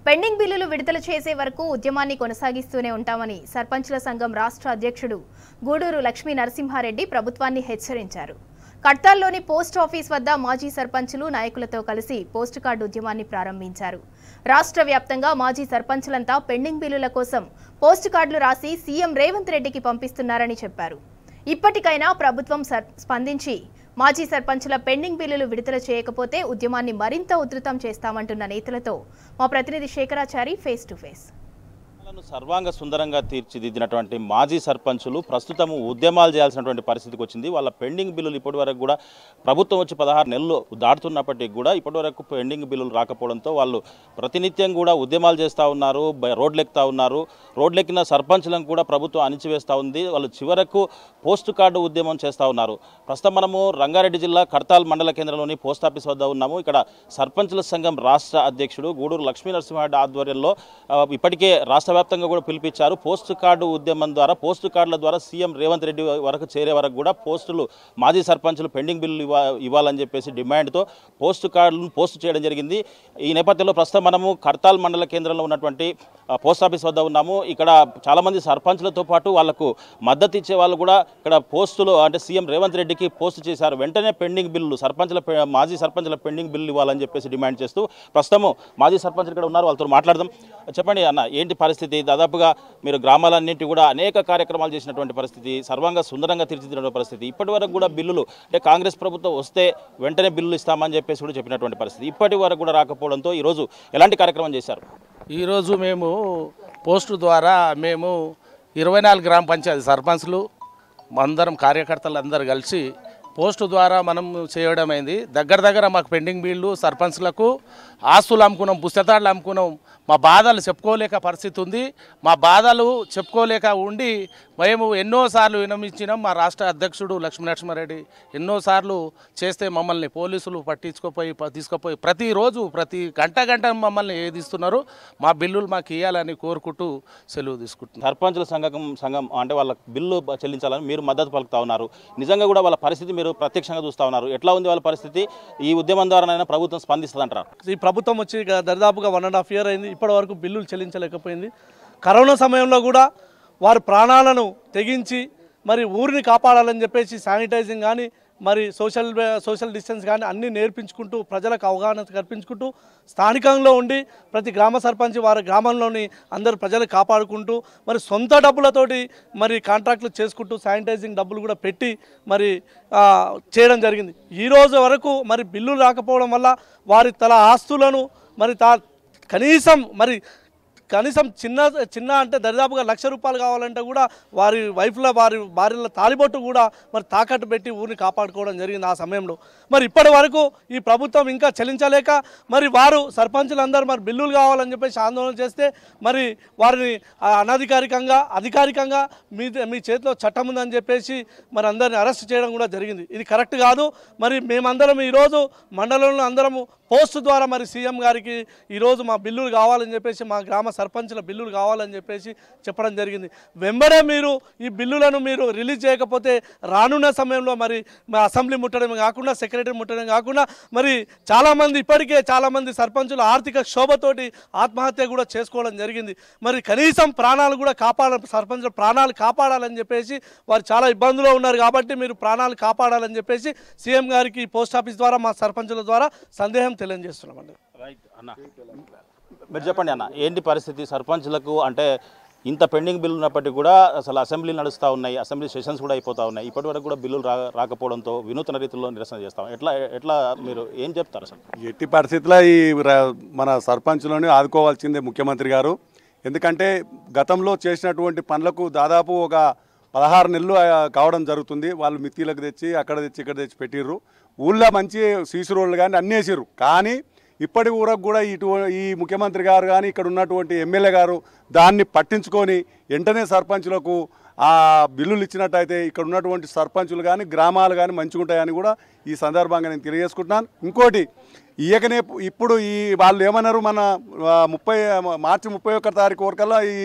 Pending బిల్లులు విడుదల చేసే వరకు ఉద్యమాన్ని కొనసాగిస్తూనే ఉంటామని సర్పంచుల సంఘం రాష్ట్ర అధ్యక్షుడు గూడూరు లక్ష్మీ నరసింహారెడ్డి ప్రభుత్వాన్ని హెచ్చరించారు. కడ్తాల్లోని పోస్ట్ ఆఫీస్ వద్ద మాజీ సర్పంచులు నాయకులతో కలిసి పోస్ట్ కార్డు ఉద్యమాన్ని ప్రారంభించారు. రాష్ట్ర వ్యాప్తంగా మాజీ సర్పంచులంతా పెండింగ్ బిల్లుల కోసం పోస్ట్ కార్డులు రాసి సీఎం రేవంత్ రెడ్డికి పంపిస్తున్నారని చెప్పారు. ఇప్పటికైనా ప్రభుత్వం స్పందించి మాజీ సర్పంచుల పెండింగ్ బిల్లులు విడుదల చేయకపోతే ఉద్యమాన్ని మరింత ఉధృతం చేస్తామంటున్న నేతలతో మా ప్రతినిధి శేఖరాచారి ఫేస్ టు ఫేస్. సర్వాంగ సుందరంగా తీర్చిదిద్దినటువంటి మాజీ సర్పంచులు ప్రస్తుతం ఉద్యమాలు చేయాల్సినటువంటి పరిస్థితికి వచ్చింది. వాళ్ళ పెండింగ్ బిల్లులు ఇప్పటివరకు కూడా ప్రభుత్వం వచ్చి 16 నెలలు దాటుతున్నప్పటికీ కూడా ఇప్పటివరకు పెండింగ్ బిల్లులు రాకపోవడంతో వాళ్ళు ప్రతినిత్యం కూడా ఉద్యమాలు చేస్తూ ఉన్నారు, రోడ్లెక్కుతూ ఉన్నారు. రోడ్లెక్కిన సర్పంచులను కూడా ప్రభుత్వం అణిచివేస్తూ ఉంది. వాళ్ళు చివరకు పోస్ట్ కార్డు ఉద్యమం చేస్తూ ఉన్నారు. ప్రస్తుతం మనము రంగారెడ్డి జిల్లా కడ్తాల్ మండల కేంద్రంలోని పోస్ట్ ఆఫీస్ వద్ద ఉన్నాము. ఇక్కడ సర్పంచుల సంఘం రాష్ట్ర అధ్యక్షుడు గూడూరు లక్ష్మీ నరసింహారెడ్డి ఆధ్వర్యంలో ఇప్పటికే రాష్ట్ర వ్యాప్తంగా కూడా పిలిపించారు. పోస్ట్ కార్డు ఉద్యమం ద్వారా పోస్ట్ కార్డుల ద్వారా సీఎం రేవంత్ రెడ్డి వరకు చేరే వరకు కూడా పోస్టులు మాజీ సర్పంచులు పెండింగ్ బిల్లులు ఇవ్వాలని చెప్పేసి డిమాండ్తో పోస్ట్ కార్డులను పోస్ట్ చేయడం జరిగింది. ఈ నేపథ్యంలో ప్రస్తుతం మనము కడ్తాల్ మండల కేంద్రంలో ఉన్నటువంటి పోస్ట్ ఆఫీస్ వద్ద ఉన్నాము. ఇక్కడ చాలామంది సర్పంచులతో పాటు వాళ్లకు మద్దతు ఇచ్చే వాళ్ళు కూడా ఇక్కడ పోస్టులు అంటే సీఎం రేవంత్ రెడ్డికి పోస్ట్ చేశారు. వెంటనే పెండింగ్ బిల్లులు మాజీ సర్పంచుల పెండింగ్ బిల్లులు ఇవ్వాలని చెప్పేసి డిమాండ్ చేస్తూ ప్రస్తుతం మాజీ సర్పంచులు ఇక్కడ ఉన్నారు, వాళ్ళతో మాట్లాడదాం. చెప్పండి అన్న, ఏంటి పరిస్థితి? దాదాపుగా మీరు గ్రామాలన్నింటి కూడా అనేక కార్యక్రమాలు చేసినటువంటి పరిస్థితి, సర్వంగా సుందరంగా తీర్చిదిద్దినటువంటి పరిస్థితి. ఇప్పటి వరకు కూడా బిల్లులు అంటే కాంగ్రెస్ ప్రభుత్వం వస్తే వెంటనే బిల్లులు ఇస్తామని చెప్పేసి కూడా చెప్పినటువంటి పరిస్థితి. ఇప్పటి వరకు కూడా రాకపోవడంతో ఈరోజు ఎలాంటి కార్యక్రమం చేశారు? ఈరోజు మేము పోస్టు ద్వారా 24 గ్రామ పంచాయతీ సర్పంచ్లు అందరం కార్యకర్తలు అందరు కలిసి పోస్టు ద్వారా మనం చేయడమైంది. దగ్గర మాకు పెండింగ్ బిల్లు సర్పంచ్లకు ఆస్తులు అమ్ముకున్నాం, పుస్తకాలు అమ్ముకున్నాం. మా బాధలు చెప్పుకోలేక పరిస్థితి ఉంది. మా బాధలు చెప్పుకోలేక ఉండి మేము ఎన్నోసార్లు వినమించినాం. మా రాష్ట్ర అధ్యక్షుడు లక్ష్మీ నరసింహారెడ్డి ఎన్నోసార్లు చేస్తే మమ్మల్ని పోలీసులు తీసుకుపోయి ప్రతిరోజు ప్రతి గంట మమ్మల్ని ఏదిస్తున్నారు. మా బిల్లులు మాకు ఇవ్వాలని కోరుకుంటూ సెలవు తీసుకుంటున్నాం. సర్పంచుల సంఘం అంటే వాళ్ళ బిల్లు చెల్లించాలని మీరు మద్దతు పలుకుతా ఉన్నారు. నిజంగా కూడా వాళ్ళ పరిస్థితి మీరు ప్రత్యక్షంగా చూస్తూ ఉన్నారు. ఎట్లా ఉంది వాళ్ళ పరిస్థితి? ఈ ఉద్యమం ద్వారానైనా ప్రభుత్వం స్పందిస్తుందంటారు? ఈ ప్రభుత్వం వచ్చి దరిదాపుగా 1.5 year అయింది. ఇప్పటి వరకు బిల్లులు చెల్లించలేకపోయింది. కరోనా సమయంలో కూడా వారు ప్రాణాలను తెగించి మరి ఊరిని కాపాడాలని చెప్పేసి శానిటైజింగ్ కానీ మరి సోషల్ డిస్టెన్స్ కానీ అన్నీ నేర్పించుకుంటూ ప్రజలకు అవగాహన కల్పించుకుంటూ స్థానికంలో ఉండి ప్రతి గ్రామ సర్పంచ్ వారి గ్రామంలోని అందరు ప్రజలు కాపాడుకుంటూ మరి సొంత డబ్బులతోటి మరి కాంట్రాక్టులు చేసుకుంటూ శానిటైజింగ్ డబ్బులు కూడా పెట్టి మరి చేయడం జరిగింది. ఈరోజు వరకు మరి బిల్లులు రాకపోవడం వల్ల వారి తల ఆస్తులను మరి కనీసం చిన్న అంటే దరిదాపుగా ₹1,00,000 కావాలంటే కూడా వారి భార్యల తాలిబొట్టు కూడా మరి తాకట్టు పెట్టి ఊరిని కాపాడుకోవడం జరిగింది ఆ సమయంలో. మరి ఇప్పటి వరకు ఈ ప్రభుత్వం ఇంకా చెల్లించలేక మరి వారు సర్పంచులందరూ మరి బిల్లులు కావాలని చెప్పేసి ఆందోళన చేస్తే మరి వారిని అధికారికంగా మీ చేతిలో చట్టం ఉందని చెప్పేసి మరి అందరిని అరెస్ట్ చేయడం కూడా జరిగింది. ఇది కరెక్ట్ కాదు. మరి మేమందరం ఈరోజు మండలంలో అందరము పోస్ట్ ద్వారా మరి సీఎం గారికి ఈరోజు మా బిల్లులు కావాలని చెప్పేసి మా గ్రామ సర్పంచుల బిల్లులు కావాలని చెప్పేసి చెప్పడం జరిగింది. వెంబడే మీరు ఈ బిల్లులను మీరు రిలీజ్ చేయకపోతే రానున్న సమయంలో మరి మా అసెంబ్లీ ముట్టడం కాకుండా సెక్రటరీ ముట్టడం కాకుండా మరి ఇప్పటికే చాలామంది సర్పంచులు ఆర్థిక క్షోభతోటి ఆత్మహత్య కూడా చేసుకోవడం జరిగింది. మరి కనీసం ప్రాణాలు కూడా సర్పంచుల ప్రాణాలు కాపాడాలని చెప్పేసి వారు చాలా ఇబ్బందులో ఉన్నారు. కాబట్టి మీరు ప్రాణాలు కాపాడాలని చెప్పేసి సీఎం గారికి పోస్ట్ ఆఫీస్ ద్వారా మా సర్పంచుల ద్వారా సందేహం తెలియజేస్తున్నామండి. రైట్ అన్న, మీరు చెప్పండి అన్న, ఏంటి పరిస్థితి సర్పంచులకు? అంటే ఇంత పెండింగ్ బిల్లు ఉన్నప్పటికీ కూడా అసలు అసెంబ్లీలు నడుస్తూ ఉన్నాయి, అసెంబ్లీ సెషన్స్ కూడా అయిపోతూ ఉన్నాయి. ఇప్పటివరకు కూడా బిల్లులు రాకపోవడంతో వినూత్న రీతిలో నిరసన చేస్తాం. ఎట్లా మీరు ఏం చెప్తారు? అసలు ఎట్టి పరిస్థితుల్లో ఈ మన సర్పంచులను ఆదుకోవాల్సిందే ముఖ్యమంత్రి గారు. ఎందుకంటే గతంలో చేసినటువంటి పనులకు దాదాపు ఒక 16 నెలలు కావడం జరుగుతుంది. వాళ్ళు మిత్తిలకు తెచ్చి అక్కడ తెచ్చి ఇక్కడ తెచ్చి పెట్టిర్రు. ఊళ్ళో మంచి సీసీ రోడ్లు కానీ అన్నీ వేసిర్రు. కానీ ఇప్పటి వరకు కూడా ఈ ముఖ్యమంత్రి గారు కానీ ఇక్కడ ఉన్నటువంటి ఎమ్మెల్యే గారు దాన్ని పట్టించుకొని వెంటనే సర్పంచులకు ఆ బిల్లులు ఇచ్చినట్టయితే ఇక్కడ ఉన్నటువంటి సర్పంచులు కానీ గ్రామాలు కానీ మంచిగా ఉంటాయని కూడా ఈ సందర్భంగా నేను తెలియజేసుకుంటున్నాను. ఇంకోటి ఇయకనే ఇప్పుడు వాళ్ళు ఏమన్నారు, మన మార్చి 31 తారీఖు వరకల్లా ఈ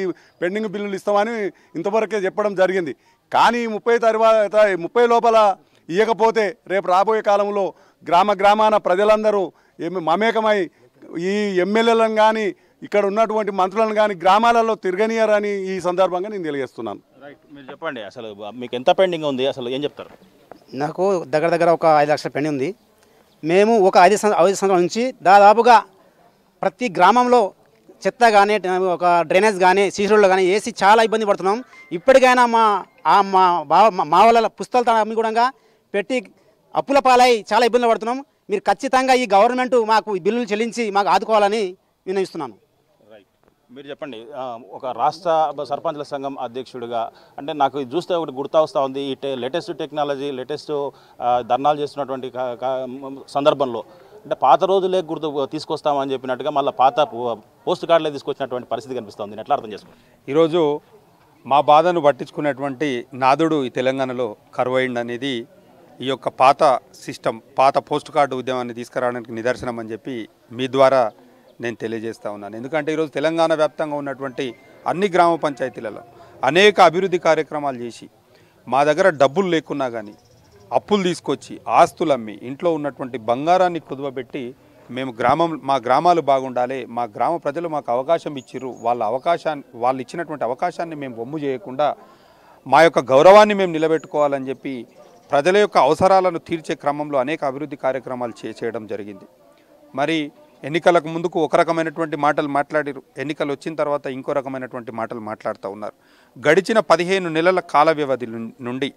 పెండింగ్ బిల్లులు ఇస్తామని ఇంతవరకే చెప్పడం జరిగింది. కానీ 30 లోపల ఇవ్వకపోతే రేపు రాబోయే కాలంలో గ్రామాన ప్రజలందరూ మమేకమై ఈ ఎమ్మెల్యేలను కానీ ఇక్కడ ఉన్నటువంటి మంత్రులను కానీ గ్రామాలలో తిరగనియరని ఈ సందర్భంగా నేను తెలియజేస్తున్నాను. రైట్, మీరు చెప్పండి అసలు మీకు ఎంత పెండింగ్ ఉంది, అసలు ఏం చెప్తారు? నాకు దగ్గర ఒక 5 లక్షల పెండింగ్ ఉంది. మేము ఒక 5 సంవత్సరాల నుంచి దాదాపుగా ప్రతి గ్రామంలో చెత్త కానీ ఒక డ్రైనేజ్ కానీ సీసీ రోడ్లు కానీ వేసి చాలా ఇబ్బంది పడుతున్నాం. ఇప్పటికైనా మా వాళ్ళ పుస్తకాలతో అమ్మి కూడా పెట్టి అప్పుల పాలై చాలా ఇబ్బందులు పడుతున్నాం. మీరు ఖచ్చితంగా ఈ గవర్నమెంట్ మాకు బిల్లులు చెల్లించి మాకు ఆదుకోవాలని విన్నవిస్తున్నాను. మీరు చెప్పండి, ఒక రాష్ట్ర సర్పంచ్ల సంఘం అధ్యక్షుడిగా అంటే నాకు ఇది చూస్తే ఒకటి గుర్తు వస్తూ ఉంది. ఈ లేటెస్ట్ టెక్నాలజీ లేటెస్ట్ ధర్నాలు చేస్తున్నటువంటి సందర్భంలో అంటే పాత రోజులే గుర్తు తీసుకొస్తామని చెప్పినట్టుగా మళ్ళీ పాత పోస్ట్ కార్డులే తీసుకొచ్చినటువంటి పరిస్థితి కనిపిస్తుంది. ఎట్లా అర్థం చేసుకోండి? ఈరోజు మా బాధను పట్టించుకునేటువంటి నాదుడు ఈ తెలంగాణలో కరువైంది అనేది ఈ యొక్క పాత సిస్టమ్, పాత పోస్ట్ కార్డు ఉద్యమాన్ని తీసుకురావడానికి నిదర్శనం అని చెప్పి మీ ద్వారా నేను తెలియజేస్తూ ఉన్నాను. ఎందుకంటే ఈరోజు తెలంగాణ వ్యాప్తంగా ఉన్నటువంటి అన్ని గ్రామ పంచాయతీలలో అనేక అభివృద్ధి కార్యక్రమాలు చేసి మా దగ్గర డబ్బులు లేకున్నా కానీ అప్పులు తీసుకొచ్చి ఆస్తులు అమ్మి ఇంట్లో ఉన్నటువంటి బంగారాన్ని కుదువబెట్టి మేము మా గ్రామాలు బాగుండాలి, మా గ్రామ ప్రజలు మాకు అవకాశం ఇచ్చిర్రు, వాళ్ళు ఇచ్చినటువంటి అవకాశాన్ని మేము వమ్ము చేయకుండా మా యొక్క గౌరవాన్ని మేము నిలబెట్టుకోవాలని చెప్పి ప్రజల యొక్క అవసరాలను తీర్చే క్రమంలో అనేక అభివృద్ధి కార్యక్రమాలు చేయడం జరిగింది. మరి ఎన్నికలకు ముందుకు ఒక రకమైనటువంటి మాటలు మాట్లాడారు, ఎన్నికలు వచ్చిన తర్వాత ఇంకో రకమైనటువంటి మాటలు మాట్లాడుతూ ఉన్నారు. గడిచిన 15 నెలల కాల వ్యవధి నుండి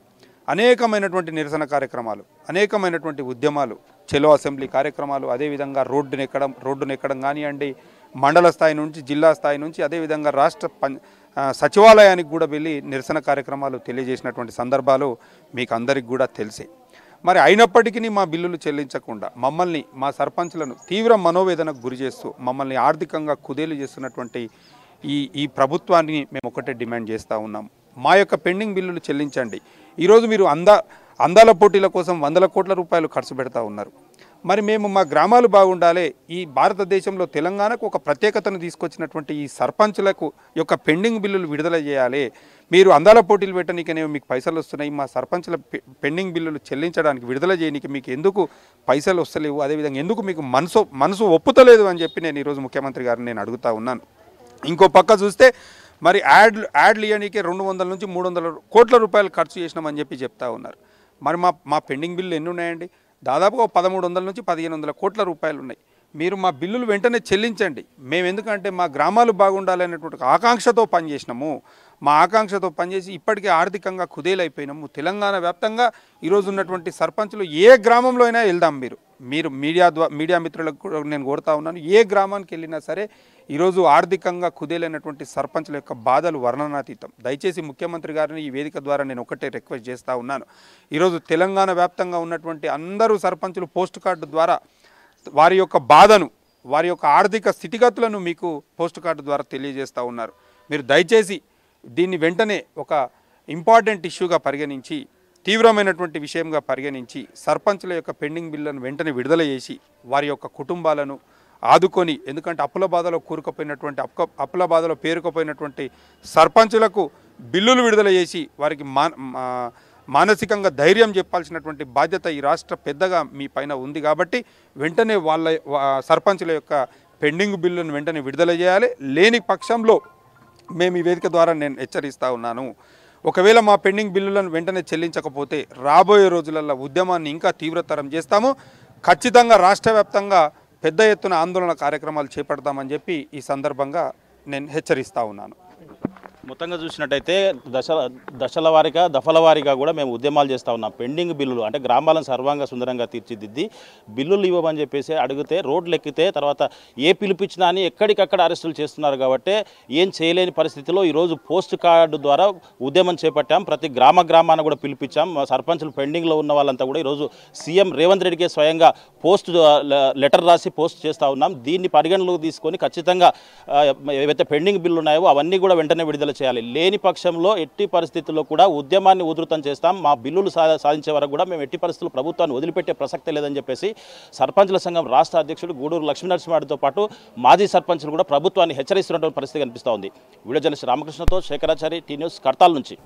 అనేకమైనటువంటి నిరసన కార్యక్రమాలు, అనేకమైనటువంటి ఉద్యమాలు, చెలో అసెంబ్లీ కార్యక్రమాలు, అదేవిధంగా రోడ్డును ఎక్కడం కానివ్వండి, మండల స్థాయి నుంచి జిల్లా స్థాయి నుంచి అదేవిధంగా రాష్ట్ర సచివాలయానికి కూడా వెళ్ళి నిరసన కార్యక్రమాలు తెలియజేసినటువంటి సందర్భాలు మీకు అందరికి కూడా తెలిసే. మరి అయినప్పటికీ మా బిల్లులు చెల్లించకుండా మమ్మల్ని, మా సర్పంచ్లను తీవ్ర మనోవేదనకు గురి చేస్తూ మమ్మల్ని ఆర్థికంగా కుదేలు చేస్తున్నటువంటి ఈ ప్రభుత్వాన్ని మేము ఒకటే డిమాండ్ చేస్తూ ఉన్నాం. మా యొక్క పెండింగ్ బిల్లులు చెల్లించండి. ఈరోజు మీరు అందాల పోటీల కోసం 100 కోట్ల రూపాయలు ఖర్చు పెడతా ఉన్నారు. మరి మేము మా గ్రామాలు బాగుండాలి, ఈ భారతదేశంలో తెలంగాణకు ఒక ప్రత్యేకతను తీసుకొచ్చినటువంటి ఈ సర్పంచులకు యొక్క పెండింగ్ బిల్లులు విడుదల చేయాలి. మీరు అందాల పోటీలు పెట్టడానికనే మీకు పైసలు వస్తున్నాయి, మా సర్పంచుల పెండింగ్ బిల్లులు చెల్లించడానికి విడుదల చేయడానికి మీకు ఎందుకు పైసలు వస్తలేవు, అదేవిధంగా ఎందుకు మీకు మనసు ఒప్పుతలేదు అని చెప్పి నేను ఈరోజు ముఖ్యమంత్రి గారిని నేను అడుగుతా ఉన్నాను. ఇంకో పక్క చూస్తే మరి యాడ్లు ఇవ్వడానికే 200 నుంచి 300 కోట్ల రూపాయలు ఖర్చు చేసినామని చెప్పి చెప్తా ఉన్నారు. మరి మా పెండింగ్ బిల్లు ఎన్ని ఉన్నాయండి? దాదాపుగా 1300 నుంచి 1500 కోట్ల రూపాయలు ఉన్నాయి. మీరు మా బిల్లులు వెంటనే చెల్లించండి. మేము ఎందుకంటే మా గ్రామాలు బాగుండాలనేటువంటి ఆకాంక్షతో పనిచేసినాము. మా ఆకాంక్షతో పనిచేసి ఇప్పటికే ఆర్థికంగా కుదేలైపోయినాము. తెలంగాణ వ్యాప్తంగా ఈరోజు ఉన్నటువంటి సర్పంచులు ఏ గ్రామంలో అయినా వెళ్దాం. మీరు మీడియా మిత్రులకు కూడా నేను కోరుతా ఉన్నాను, ఏ గ్రామానికి వెళ్ళినా సరే ఈరోజు ఆర్థికంగా కుదేలైనటువంటి సర్పంచుల యొక్క బాధలు వర్ణనాతీతం. దయచేసి ముఖ్యమంత్రి గారిని ఈ వేదిక ద్వారా నేను ఒకటే రిక్వెస్ట్ చేస్తూ ఉన్నాను. ఈరోజు తెలంగాణ వ్యాప్తంగా ఉన్నటువంటి అందరూ సర్పంచులు పోస్ట్ కార్డు ద్వారా వారి యొక్క బాధను, వారి యొక్క ఆర్థిక స్థితిగతులను మీకు పోస్ట్ కార్డు ద్వారా తెలియజేస్తూ ఉన్నారు. మీరు దయచేసి దీన్ని వెంటనే ఒక ఇంపార్టెంట్ ఇష్యూగా పరిగణించి, తీవ్రమైనటువంటి విషయంగా పరిగణించి సర్పంచుల యొక్క పెండింగ్ బిల్లులను వెంటనే విడుదల చేసి వారి యొక్క కుటుంబాలను ఆదుకొని, ఎందుకంటే అప్పుల బాధలో పేరుకుపోయినటువంటి సర్పంచులకు బిల్లులు విడుదల చేసి వారికి మానసికంగా ధైర్యం చెప్పాల్సినటువంటి బాధ్యత ఈ రాష్ట్ర పెద్దగా మీ పైన ఉంది. కాబట్టి వెంటనే సర్పంచుల యొక్క పెండింగ్ బిల్లును వెంటనే విడుదల చేయాలి. లేని పక్షంలో మేము ఈ వేదిక ద్వారా నేను హెచ్చరిస్తూ ఉన్నాను, ఒకవేళ మా పెండింగ్ బిల్లులను వెంటనే చెల్లించకపోతే రాబోయే రోజులలో ఉద్యమాన్ని ఇంకా తీవ్రతరం చేస్తాము. ఖచ్చితంగా రాష్ట్ర వ్యాప్తంగా పెద్ద ఎత్తున ఆందోళన కార్యక్రమాలు చేపడతామని చెప్పి ఈ సందర్భంగా నేను హెచ్చరిస్తూ ఉన్నాను. మొత్తంగా చూసినట్టయితే దశల వారీగా దఫల వారీగా కూడా మేము ఉద్యమాలు చేస్తూ ఉన్నాం. పెండింగ్ బిల్లులు అంటే గ్రామాలను సర్వాంగ సుందరంగా తీర్చిదిద్ది బిల్లులు ఇవ్వమని చెప్పేసి అడిగితే రోడ్లు ఎక్కితే తర్వాత ఏ పిలిపించినా అని ఎక్కడికక్కడ అరెస్టులు చేస్తున్నారు. కాబట్టి ఏం చేయలేని పరిస్థితిలో ఈరోజు పోస్ట్ కార్డు ద్వారా ఉద్యమం చేపట్టాం. ప్రతి గ్రామాన్ని కూడా పిలిపించాం. సర్పంచులు పెండింగ్లో ఉన్న వాళ్ళంతా కూడా ఈరోజు సీఎం రేవంత్ రెడ్డికే స్వయంగా లెటర్ రాసి పోస్ట్ చేస్తూ ఉన్నాం. దీన్ని పరిగణలోకి తీసుకొని ఖచ్చితంగా ఏవైతే పెండింగ్ బిల్లు ఉన్నాయో అవన్నీ కూడా వెంటనే విడుదల చేయాలి. లేని పక్షంలో ఎట్టి పరిస్థితుల్లో కూడా ఉద్యమాన్ని ఉధృతం చేస్తాం. మా బిల్లులు సాధించే వరకు కూడా మేము ఎట్టి పరిస్థితుల్లో ప్రభుత్వాన్ని వదిలిపెట్టే ప్రసక్తే లేదని చెప్పేసి సర్పంచుల సంఘం రాష్ట్ర అధ్యక్షుడు గూడూరు లక్ష్మీనరసింహారెడ్డితో పాటు మాజీ సర్పంచులు కూడా ప్రభుత్వాన్ని హెచ్చరిస్తున్నటువంటి పరిస్థితి కనిపిస్తూ ఉంది. వీడియో జర్నలిస్ట్ రామకృష్ణతో శేఖరాచారి, టీ న్యూస్, కడతాల్ నుంచి.